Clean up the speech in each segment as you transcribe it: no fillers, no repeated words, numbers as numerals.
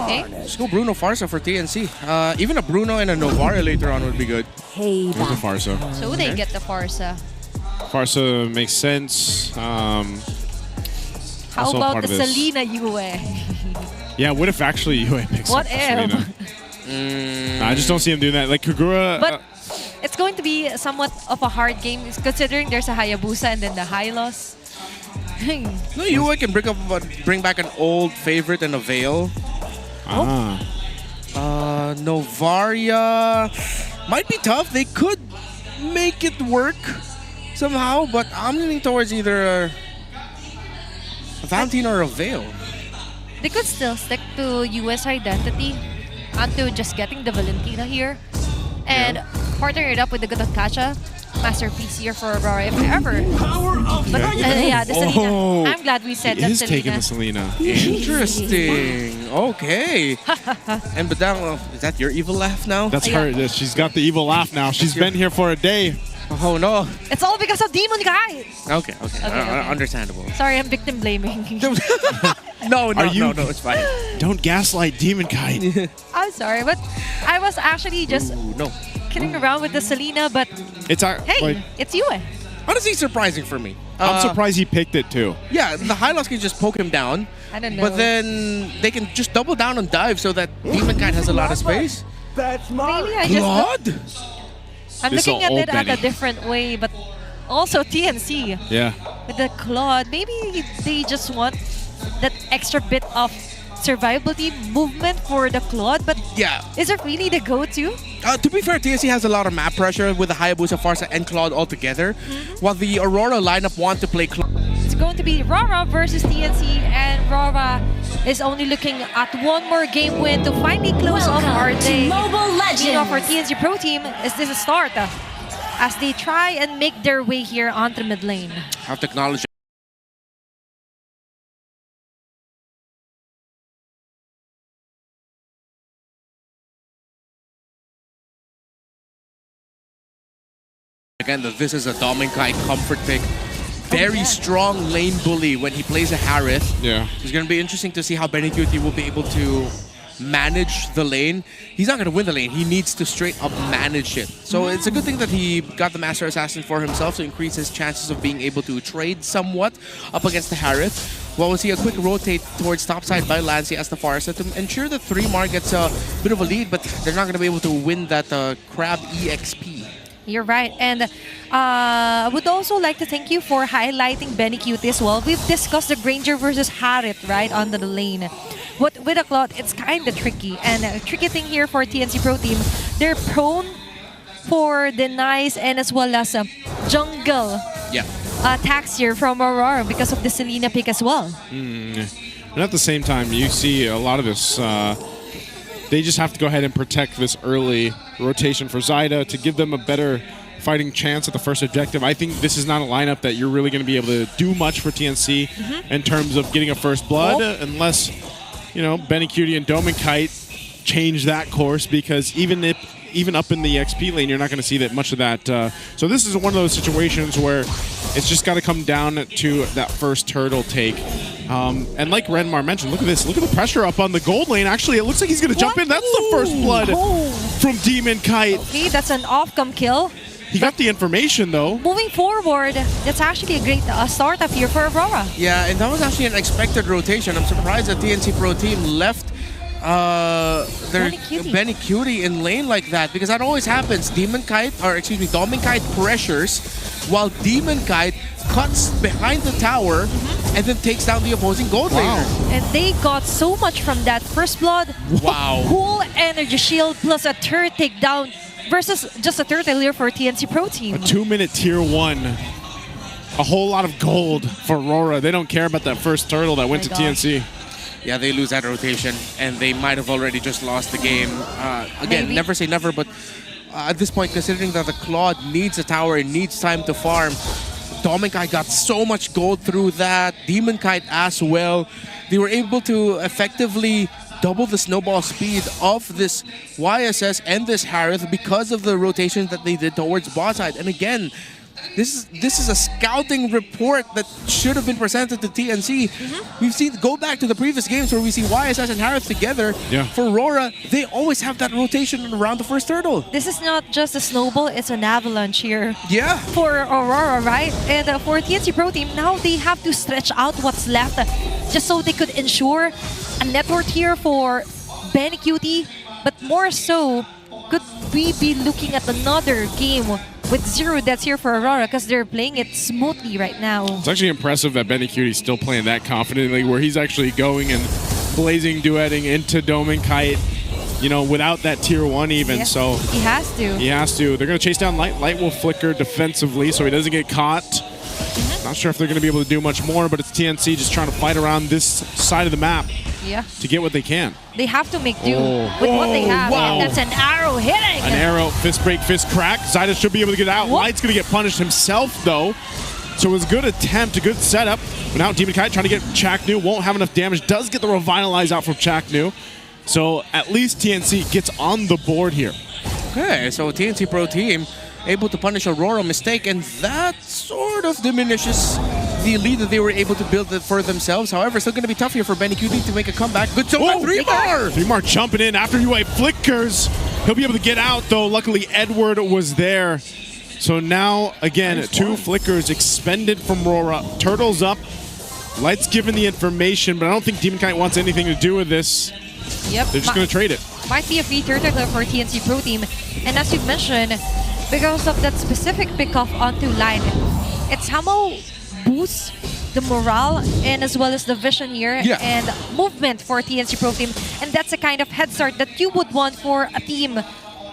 Okay. Let's go Bruno Farsa for TNC. Even a Bruno and a Novaria later on would be good. Hey, There's the Farsa. So they get the Farsa. Farsa makes sense. How Also about part the of this. Selena Yue? Yeah, what if actually Yue picks What up if? Selena? I just don't see him doing that. Like Kagura. But it's going to be somewhat of a hard game considering there's a Hayabusa and then the Hylos. No, Yue can bring back an old favorite and a Veil. Novaria might be tough. They could make it work somehow, but I'm leaning towards either a Valentine or a Veil. They could still stick to US identity until just getting the Valentina here and partner it up with the good Kacha masterpiece here for Aurora if ever. But yeah, the Selena. Oh, I'm glad we said he that is taking the Selena. Selena. Interesting. Okay. And Badang, is that your evil laugh now? That's her. She's got the evil laugh now. She's been here for a day. Oh no. It's all because of Demon Guy. Okay. Okay. Understandable. Sorry, I'm victim blaming. No, you- it's fine. Don't gaslight Demon Kite. I'm sorry, but I was actually just Ooh, no. kidding around with the Selena, but It's our. hey, Like, it's you. Honestly, surprising for me. I'm surprised he picked it too. Yeah, the Hylos can just poke him down. I don't know. But then they can just double down on dive so that Demon Kite has a lot of space. Really, I just Claude? I'm This looking is at old it at a Benny. different way, but also TNC Yeah. with the Claude. Maybe they just want that extra bit of survivability movement for the Claude, but Yeah. is it really the go-to? To be fair, TNC has a lot of map pressure with the Hayabusa, Farsa, and Claude all together. While the Aurora lineup want to play Claude. It's going to be Rara versus TNC, and Rara is only looking at one more game win to finally close off our day. Mobile Meanwhile, for Legends. TNC Pro Team, is this a start as they try and make their way here onto mid lane? Have to acknowledge again that this is a Dominkai comfort pick. Very strong lane bully when he plays a Harith. Yeah. It's going to be interesting to see how Benny Cutie will be able to manage the lane. He's not going to win the lane. He needs to straight up manage it. So it's a good thing that he got the Master Assassin for himself to increase his chances of being able to trade somewhat up against the Harith. Well, we'll see a quick rotate towards topside by Lancy as the Farsa to ensure that 3-Mar gets a bit of a lead, but they're not going to be able to win that Crab EXP. You're right. And I would also like to thank you for highlighting Benny Cutie as well. We've discussed the Granger versus Harith, right, on the lane. But with a Claude, it's kind of tricky. And a tricky thing here for TNC Pro Team, they're prone for denies and as well as jungle attacks here from Aurora because of the Selena pick as well. And at the same time, you see a lot of this. They just have to go ahead and protect this early rotation for Zyda to give them a better fighting chance at the first objective. I think this is not a lineup that you're really going to be able to do much for TNC in terms of getting a first blood, unless, you know, Benny Cutie and Dominkite change that course, because even up in the XP lane, you're not going to see that much of that. So this is one of those situations where it's just got to come down to that first turtle take. And like Renmar mentioned, look at this. Look at the pressure up on the gold lane. Actually, it looks like he's going to jump in. That's the first blood from Demon Kite. Okay, that's an off-come kill. He got the information, though. Moving forward, that's actually a great startup here for Aurora. Yeah, and that was actually an expected rotation. I'm surprised that TNC Pro Team left their Benny Cutie in lane like that, because that always happens. Dominkite pressures while Demon Kite cuts behind the tower and then takes down the opposing gold laner. And they got so much from that first blood. Wow. Cool energy shield plus a turret takedown versus just a turtle here for TNC Pro Team. A 2-minute tier 1. A whole lot of gold for Aurora. They don't care about that first turtle that went to TNC. Yeah, they lose that rotation, and they might have already just lost the game. Again, Maybe. never say never, but at this point, considering that the Claude needs a tower and needs time to farm, Dominkite got so much gold through that, Demon Kite as well. They were able to effectively double the snowball speed of this YSS and this Harith because of the rotation that they did towards bot side. And again, this is a scouting report that should have been presented to TNC. We've seen, go back to the previous games where we see YSS and Harith together. Yeah. For Aurora, they always have that rotation around the first turtle. This is not just a snowball, it's an avalanche here. Yeah. For Aurora, right? And for TNC Pro Team, now they have to stretch out what's left just so they could ensure a network here for Benny Cutie. But more so, could we be looking at another game with 0 deaths here for Aurora because they're playing it smoothly right now? It's actually impressive that Benny Cutie's still playing that confidently, where he's actually going and blazing, duetting into Dome and Kite, you know, without that tier 1 even. Yeah, So he has to. he has to. They're going to chase down Light. Light will flicker defensively so he doesn't get caught. Not sure if they're going to be able to do much more, but it's TNC just trying to fight around this side of the map Yeah. to get what they can. They have to make do Oh. with what they have. wow. And that's an arrow hitting. An arrow, fist break, fist crack. Zyda should be able to get out. Whoop. Light's going to get punished himself, though. So it was a good attempt, a good setup. But now Demon Kite trying to get Chaknu. Won't have enough damage. Does get the Revitalize out from Chaknu. So at least TNC gets on the board here. Okay, so TNC Pro Team able to punish Aurora mistake, and that sort of diminishes the lead that they were able to build it for themselves. However, still going to be tough here for Benny QD to make a comeback. Good job, Oh, 3 more! 3 more jumping in after UA flickers. He'll be able to get out, though. Luckily, Edward was there. So now, again, Nice 2 one. flickers expended from Aurora. Turtles up. Light's given the information, but I don't think Demon Kite wants anything to do with this. Yep. They're just going to trade it. Might be a free turtle for TNC Pro Team. And as you've mentioned, because of that specific pickoff onto line, it somehow boosts the morale and as well as the vision here Yeah. and movement for TNC Pro Team. And that's a kind of head start that you would want for a team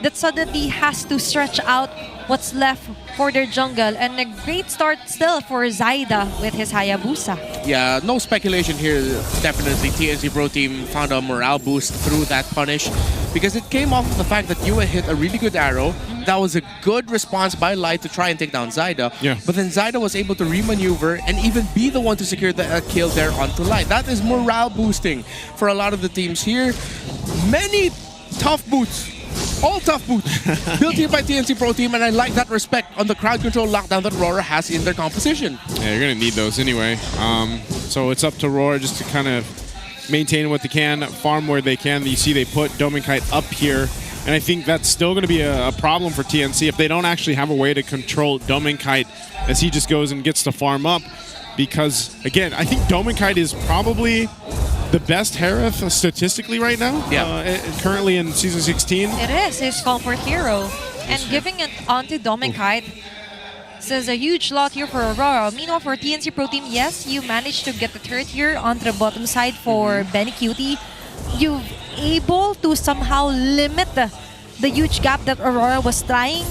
that suddenly has to stretch out what's left for their jungle. And a great start still for Zyda with his Hayabusa. Yeah, no speculation here. Definitely TNC Pro Team found a morale boost through that punish because it came off of the fact that Yua hit a really good arrow. That was a good response by Light to try and take down Zyda. Yeah. But then Zyda was able to remaneuver and even be the one to secure the kill there onto Light. That is morale boosting for a lot of the teams here. Many tough boots. All tough boots built here by TNC Pro Team, and I like that respect on the crowd control lockdown that Aurora has in their composition. Yeah, you're going to need those anyway. So it's up to Aurora just to kind of maintain what they can, farm where they can. You see they put Dome and Kite up here, and I think that's still going to be a problem for TNC if they don't actually have a way to control Dome and Kite as he just goes and gets to farm up. Because, again, I think Dome and Kite is probably the best Harith statistically right now. Yeah. Currently in Season 16. It is his comfort hero. And giving it onto Dominic says a huge lot here for Aurora. Meanwhile, for TNC Pro Team, yes, you managed to get the third here onto the bottom side for Benny Cutie. You've able to somehow limit the huge gap that Aurora was trying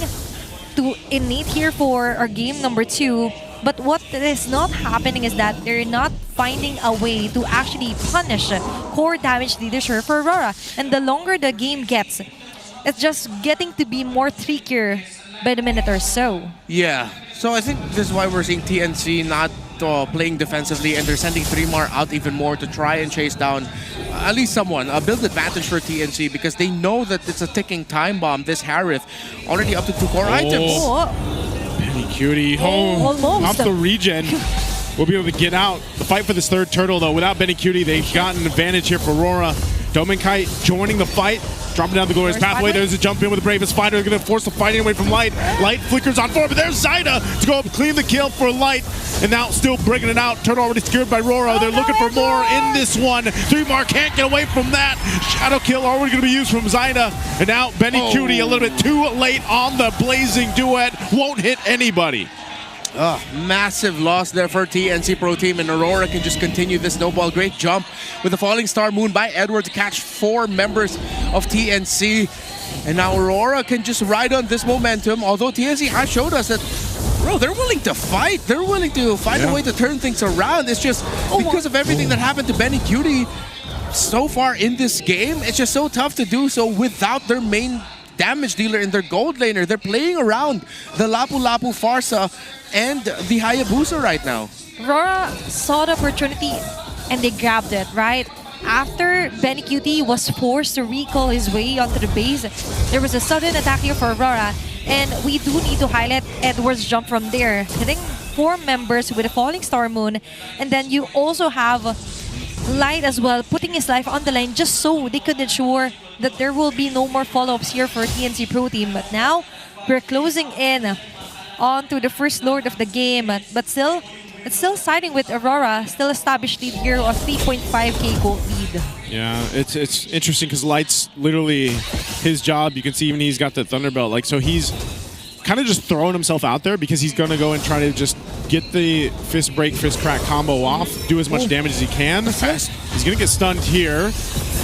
to innate here for our game number 2. But what is not happening is that they're not finding a way to actually punish core damage leadership for Aurora. And the longer the game gets, it's just getting to be more trickier by the minute or so. Yeah, so I think this is why we're seeing TNC not playing defensively, and they're sending 3mar out even more to try and chase down at least someone. A build advantage for TNC because they know that it's a ticking time bomb. This Harith already up to 2 core items. Oh, Benny Cutie. almost. Off the regen. We'll be able to get out. The fight for this third turtle, though, without Benny Cutie, they've got an advantage here for Aurora. Dome and Kite joining the fight. Dropping down the glorious pathway. There's a jump in with the bravest fighter. They're going to force the fighting away from Light. Light flickers on forward, but there's Zyda to go up and clean the kill for Light. And now still bringing it out. Turtle already secured by Aurora. They're looking for more in this one. 3mar can't get away from that. Shadow kill already going to be used from Zyda. And now Benny Cutie a little bit too late on the blazing duet. Won't hit anybody. Massive loss there for TNC Pro Team, and Aurora can just continue this snowball. Great jump with the Falling Star Moon by Edward to catch 4 members of TNC. And now Aurora can just ride on this momentum, although TNC has showed us that, bro, they're willing to fight. They're willing to find a way to turn things around. It's just because of everything that happened to Benny Cutie so far in this game, it's just so tough to do so without their main damage dealer in their gold laner. They're playing around the Lapu Lapu Farsa and the Hayabusa right now. Aurora saw the opportunity and they grabbed it, right? After Benny Cutie was forced to recall his way onto the base, there was a sudden attack here for Aurora. And we do need to highlight Edward's jump from there, hitting 4 members with a falling star moon. And then you also have Light as well, putting his life on the line just so they could ensure that there will be no more follow-ups here for TNC Pro Team. But now, we're closing in onto the first lord of the game. But still, it's still siding with Aurora, still established lead here of 3.5k gold lead. Yeah, it's interesting because Light's literally his job. You can see even he's got the Thunderbelt. Like, so he's kind of just throwing himself out there because he's going to go and try to just get the fist break, fist crack combo off, do as much damage as he can. He's going to get stunned here.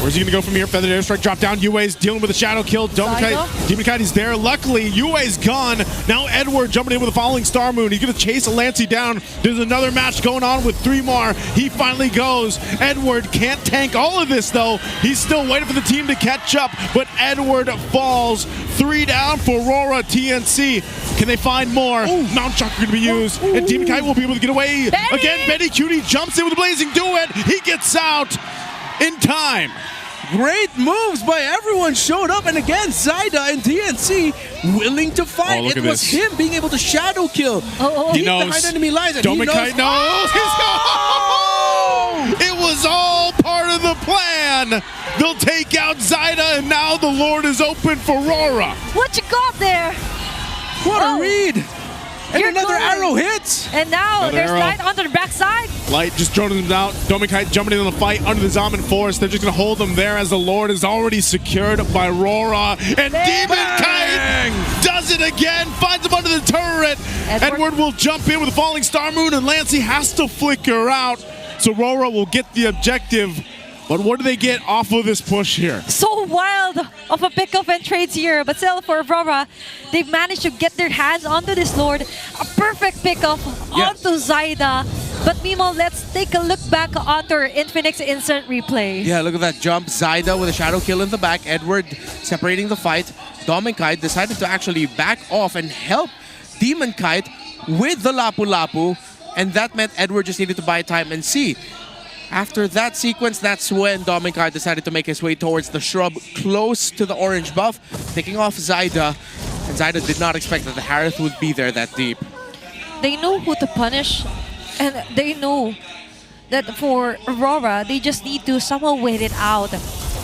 Where's he going to go from here? Feathered Airstrike, drop down. Yue's dealing with a shadow kill. Demon Kite is there. Luckily, Yue's gone. Now Edward jumping in with a falling star moon. He's going to chase a Lancey down. There's another match going on with 3 more. He finally goes. Edward can't tank all of this, though. He's still waiting for the team to catch up, but Edward falls. 3 down for Aurora TNC. Can they find more? Mount Chakra going to be used, and Demon Kite will be able to get away. Again, Betty Cutie jumps in with a blazing duet. He gets out in time. Great moves by everyone showed up, and again, Zyda and TNC willing to fight. Oh, look it at was this. him being able to shadow kill. He knows. Behind enemy lines, and Demon he knows. Kite knows. He's gone. It was all part of the plan. They'll take out Zyda, and now the Lord is open for Aurora. What you got there? What a read! And You're another going. arrow hits. And now Another there's arrow. Light onto the backside. Light just droning them out. Demon Kite jumping in on the fight under the Zaman Forest. They're just going to hold them there as the Lord is already secured by Aurora. And Demon Kite does it again. Finds him under the turret. Edward will jump in with a falling star moon, and Lancey has to flicker out. So Aurora will get the objective. But what do they get off of this push here? So wild of a pickup and trades here, but still for Aurora, they've managed to get their hands onto this Lord. A perfect pickup onto Zyda. But meanwhile, let's take a look back onto our Infinix instant replay. Yeah, look at that jump. Zyda with a shadow kill in the back. Edward separating the fight. Demon Kite decided to actually back off and help Demon Kite with the Lapu Lapu. And that meant Edward just needed to buy time and see. After that sequence, that's when Demon Kite decided to make his way towards the shrub close to the orange buff, taking off Zyda. And Zyda did not expect that the Harith would be there that deep. They know who to punish, and they know that for Aurora, they just need to somehow wait it out.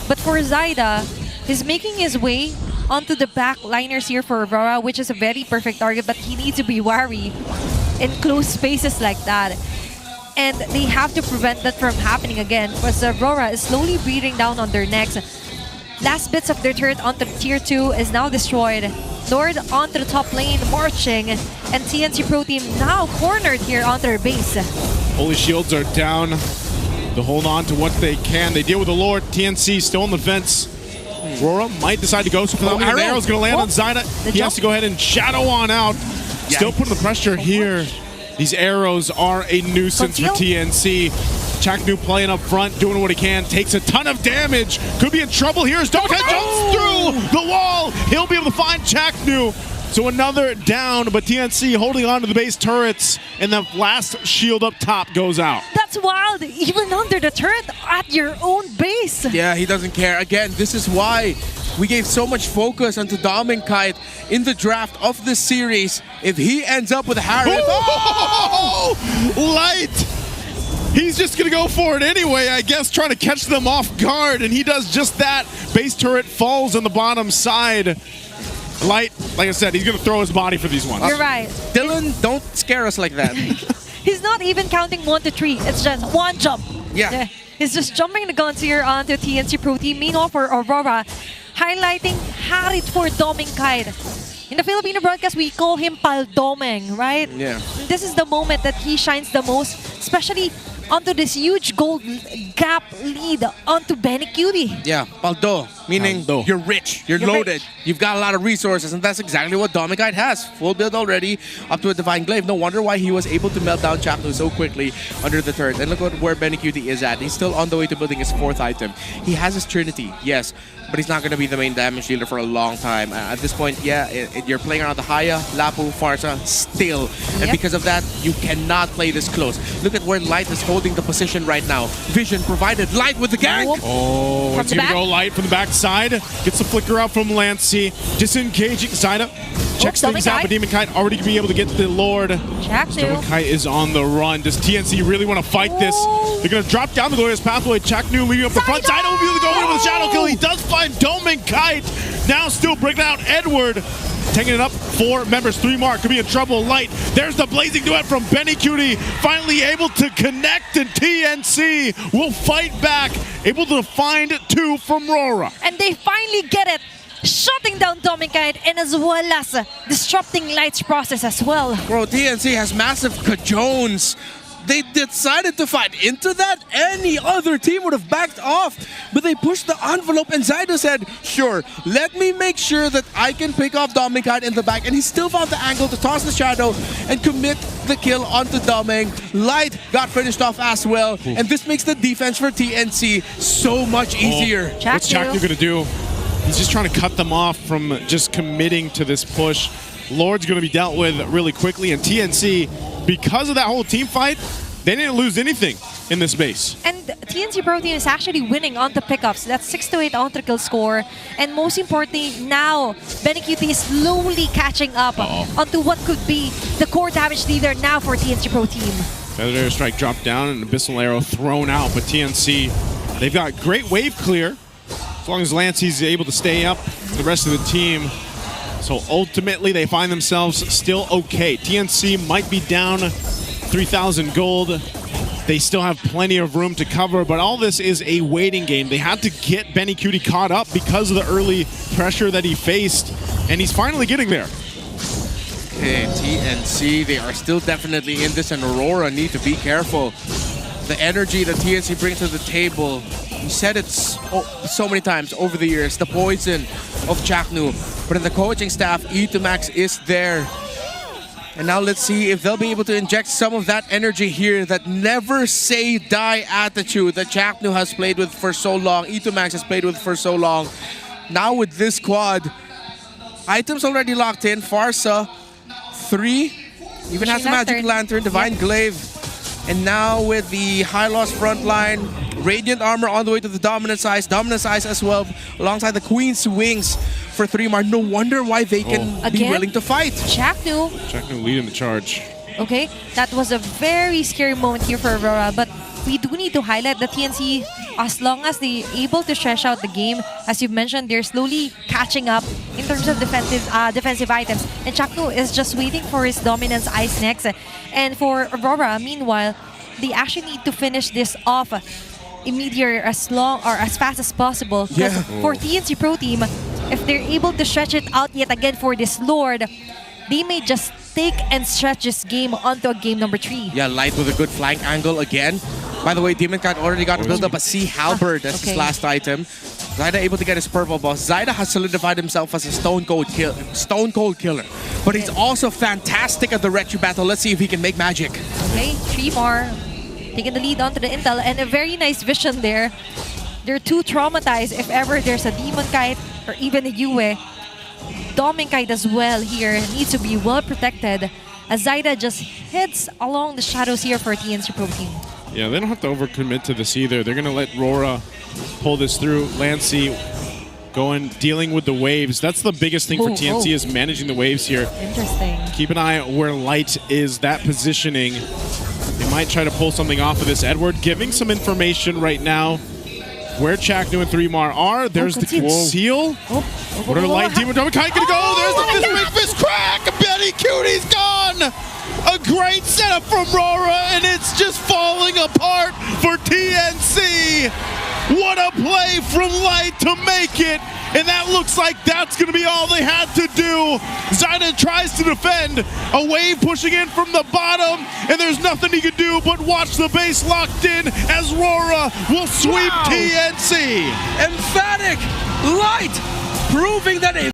But for Zyda, he's making his way onto the back liners here for Aurora, which is a very perfect target, but he needs to be wary in close spaces like that. And they have to prevent that from happening again, because Aurora is slowly breathing down on their necks. Last bits of their turret onto tier 2 is now destroyed. Lord onto the top lane, marching, and TNC Pro Team now cornered here onto their base. Holy shields are down. They hold on to what they can. They deal with the Lord. TNC still on the fence. Aurora might decide to go, so the arrow's going to land on Zyda. He has to go ahead and shadow on out. Still putting the pressure here. These arrows are a nuisance for TNC. Chaknu playing up front, doing what he can, takes a ton of damage. Could be in trouble here as Demon Kite jumps through the wall. He'll be able to find Chaknu. So another down, but TNC holding on to the base turrets, and the last shield up top goes out. That's wild, even under the turret at your own base. Yeah, he doesn't care. Again, this is why we gave so much focus onto Demon Kite in the draft of this series. If he ends up with a Harith, Light! He's just going to go for it anyway, I guess, trying to catch them off guard, and he does just that. Base turret falls on the bottom side. Light, like I said, he's going to throw his body for these ones. You're right. Dylan, don't scare us like that. He's not even counting 1 to 3. It's just one jump. Yeah. He's just jumping the guns here onto TNC Pro Team. Meanwhile, for Aurora, highlighting Harith for Demon Kite. In the Filipino broadcast, we call him Paldomeng, right? Yeah. This is the moment that he shines the most, especially onto this huge gold gap lead onto Benny Cutie. Yeah, Paldo, meaning Paldo. you're rich, you're loaded, rich. you've got a lot of resources, and that's exactly what Demon Kite has. Full build already, up to a Divine Glaive. No wonder why he was able to melt down Chaknu so quickly under the turret. And look at where Benny Cutie is at. He's still on the way to building his 4th item. He has his Trinity, yes, but he's not going to be the main damage dealer for a long time. At this point, yeah, you're playing around the Haya, Lapu, Farsa, still. And because of that, you cannot play this close. Look at where Light is holding the position right now. Vision provided. Light with the gank! Oh, From it's the going to back? go Light from the backside. side. Gets the flicker out from Lancey. Disengaging Zyda. Checks things out, but Demon Kite already be able to get the Lord. Demon Kite is on the run. Does TNC really want to fight this? They're going to drop down the glorious pathway. Chaknu leading up the front. Zyda will be able to go in with a shadow kill. He does find Demon Kite. Now still breaking out Edward. Taking it up 4 members. 3 more could be in trouble. Light. There's the blazing duet from Benny Cutie. Finally able to connect, and TNC will fight back. Able to find 2 from Aurora. And they finally get it. Shutting down Dominic and as well as disrupting Light's process as well. Bro, TNC has massive cajones. They decided to fight into that. Any other team would have backed off, but they pushed the envelope, and Zyda said, sure, let me make sure that I can pick off Dominic in the back, and he still found the angle to toss the shadow and commit the kill onto Doming. Light got finished off as well, and this makes the defense for TNC so much easier. What's Chaknu gonna do? He's just trying to cut them off from just committing to this push. Lord's going to be dealt with really quickly, and TNC, because of that whole team fight, they didn't lose anything in this base. And TNC Pro Team is actually winning on the pickups. That's 6-8 on kill score. And most importantly, now Benecuti is slowly catching up onto what could be the core damage leader now for TNC Pro Team. Feather Airstrike dropped down and Abyssal Arrow thrown out, but TNC, they've got great wave clear. As long as Lancey's able to stay up, the rest of the team. So ultimately, they find themselves still okay. TNC might be down 3,000 gold. They still have plenty of room to cover, but all this is a waiting game. They had to get Benny Cutie caught up because of the early pressure that he faced, and he's finally getting there. Okay, TNC, they are still definitely in this, and Aurora need to be careful. The energy that TNC brings to the table, you said it so many times over the years, the poison of Chaknu. But in the coaching staff, E2Max is there. And now let's see if they'll be able to inject some of that energy here, that never say die attitude that Chaknu has played with for so long, E2Max has played with for so long. Now with this quad, items already locked in. Farsa, 3, even has the Magic Lantern, Divine Glaive. And now with the High Loss frontline, Radiant Armor on the way to the Dominance Eyes as well, alongside the Queen's Wings for 3 more. No wonder why they can be willing to fight. Chaknu leading the charge. Okay, that was a very scary moment here for Aurora, but we do need to highlight the TNC, as long as they're able to stretch out the game, as you've mentioned, they're slowly catching up in terms of defensive items. And Chaknu is just waiting for his Dominance Ice next. And for Aurora, meanwhile, they actually need to finish this off immediately, as fast as possible. Because for TNC Pro Team, if they're able to stretch it out yet again for this Lord, they may just take and stretch this game onto a game number 3. Yeah, Light with a good flank angle again. By the way, Demon Cat already got to build up a Sea Halberd as his last item. Zyda able to get his purple boss. Zyda has solidified himself as a stone cold killer. But he's also fantastic at the Retro Battle. Let's see if he can make magic. Okay, 3 more. Taking the lead onto the intel, and a very nice vision there. They're too traumatized if ever there's a Demon Kite or even a Yue. Doming Kite as well here needs to be well protected, as Zyda just hits along the shadows here for TNC Pro Team. Yeah, they don't have to overcommit to this either. They're going to let Aurora pull this through. Lancey dealing with the waves. That's the biggest thing for TNC is managing the waves here. Interesting. Keep an eye where Light is, that positioning. They might try to pull something off of this. Edward giving some information right now where Chaknu and 3 Mar are. There's the conceal. What are Light Demon Dominic gonna go? There's the big fist crack. Benny Cutie's gone. A great setup from Aurora, and it's just falling apart for TNC. What a play from Light to make it. And that looks like that's going to be all they had to do. Zyda tries to defend. A wave pushing in from the bottom, and there's nothing he can do but watch the base locked in as Aurora will sweep TNC. Emphatic Light proving that